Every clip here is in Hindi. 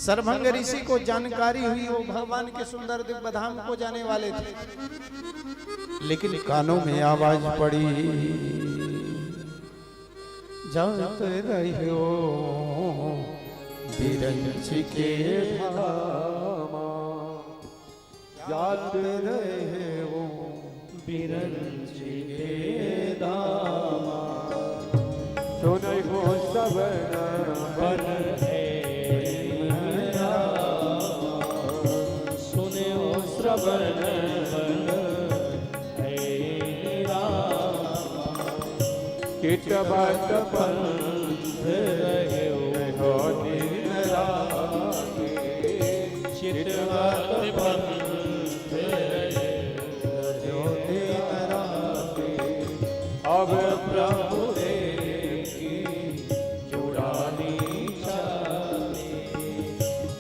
सर्वभंग ऋषि को जानकारी हुई, वो भगवान के सुंदर दिव्य धाम को जाने वाले थे, लेकिन कानों में आवाज पड़ी, जाते रहो बिरंच के धामा, जाते रहो बिरंच के धामा, सुनै हो सबन बन सुने हो श्रवण किटबत पंथ रहे हो दिन राति, चितवत पंथ रहे हो दिन राति, अब प्रभु देखी जुड़ानी चाली,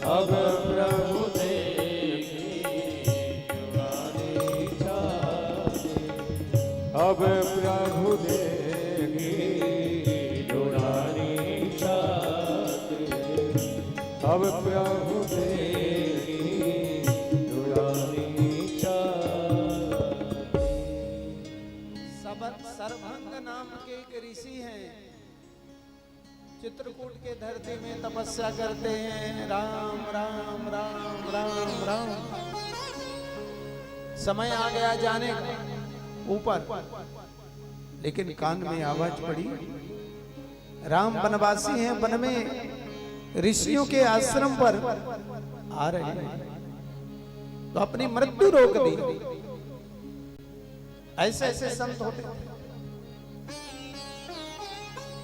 अब प्रभु देखी जुड़ानी चाली, अब प्रभु देखी अब प्रभु देखी जुड़ानी चाली। सर्वभंग नाम के एक ऋषि हैं, चित्रकूट के धरती में तपस्या करते हैं, राम राम राम राम राम। समय आ गया जाने का ऊपर, लेकिन कान में आवाज पड़ी, राम वनवासी हैं, वन में ऋषियों के आश्रम पर आ रहे हैं, तो अपनी मृत्यु रोक दी। ऐसे ऐसे संत होते थे।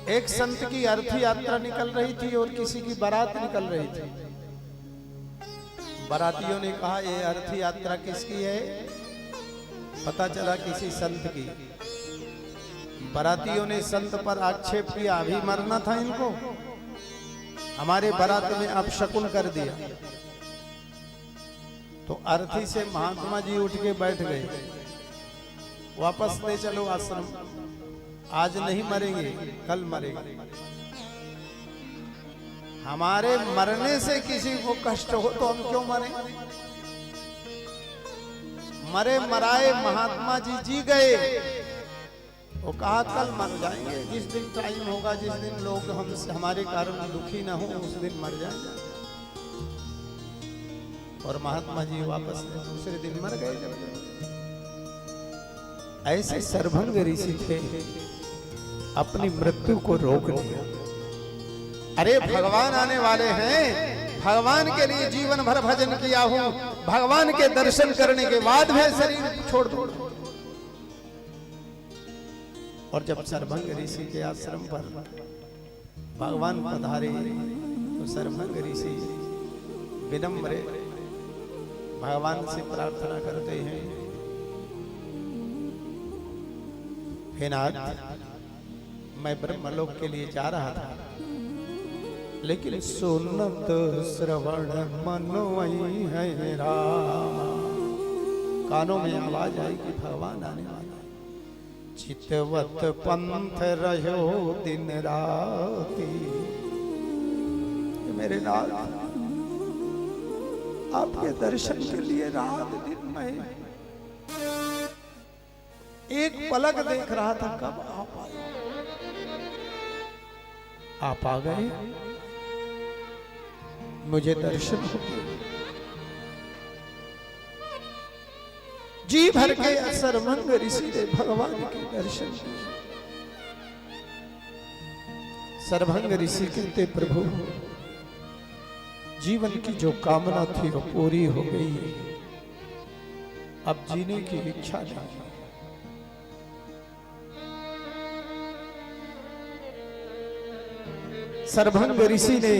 एक संत की अर्थी यात्रा निकल रही थी और किसी की बारात निकल रही थी। बारातियों ने कहा, ये अर्थी यात्रा किसकी है? पता चला किसी संत की। बारातियों ने संत पर आक्षेप किया, अभी मरना था इनको, हमारे बारात में अपशकुन कर दिया। तो अर्थी से महात्मा जी उठ के बैठ गए, वापस ले चलो आश्रम, आज नहीं मरेंगे, कल मरेंगे। हमारे मरने से किसी को कष्ट हो तो हम क्यों मरें? मरे मराए महात्मा जी जी गए। वो कहा कल मर जाएंगे, जिस दिन टाइम होगा, जिस दिन लोग हमसे हमारे कारण दुखी ना हो, उस दिन मर जाएंगे। और महात्मा जी वापस दूसरे दिन मर गए। जब ऐसे सर्वभंग ऋषि थे, अपनी मृत्यु को रोक लिया। अरे भगवान आने वाले हैं, भगवान के लिए जीवन भर भजन किया हूं, भगवान के दर्शन करने के बाद भी शरीर छोड़ दो। और जब सर्वभंग ऋषि के आश्रम पर भगवान पधारे, तो सर्वभंग ऋषि विनम्र भगवान से प्रार्थना करते हैं, हे नाथ, मैं ब्रह्मलोक के लिए जा रहा था, लेकिन सुनत श्रवण मन वही है राम। कानों में आवाज आई कि भगवान आने वाला। चितवत पंथ रहो दिन राति, मेरे नाथ, आपके दर्शन के लिए रात दिन में एक पलक देख रहा था, कब आप आए। आप आ गए, मुझे दर्शन हो गए। जी भर के सर्वभंग ऋषि ने भगवान के दर्शन किए। सर्वभंग ऋषि कहते, प्रभु, जीवन की जो कामना थी वो पूरी हो गई है, अब जीने की इच्छा नहीं। सर्वभंग ऋषि ने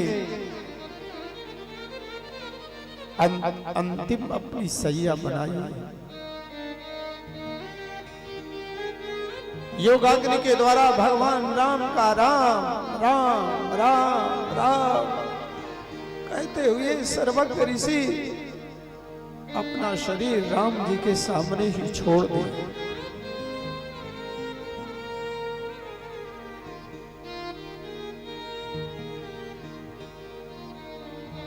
अंतिम अपनी सैया बनाई। योगाग्नि के द्वारा भगवान राम का राम राम राम राम कहते हुए सर्वज्ञ ऋषि अपना शरीर राम जी के सामने ही छोड़ दिया।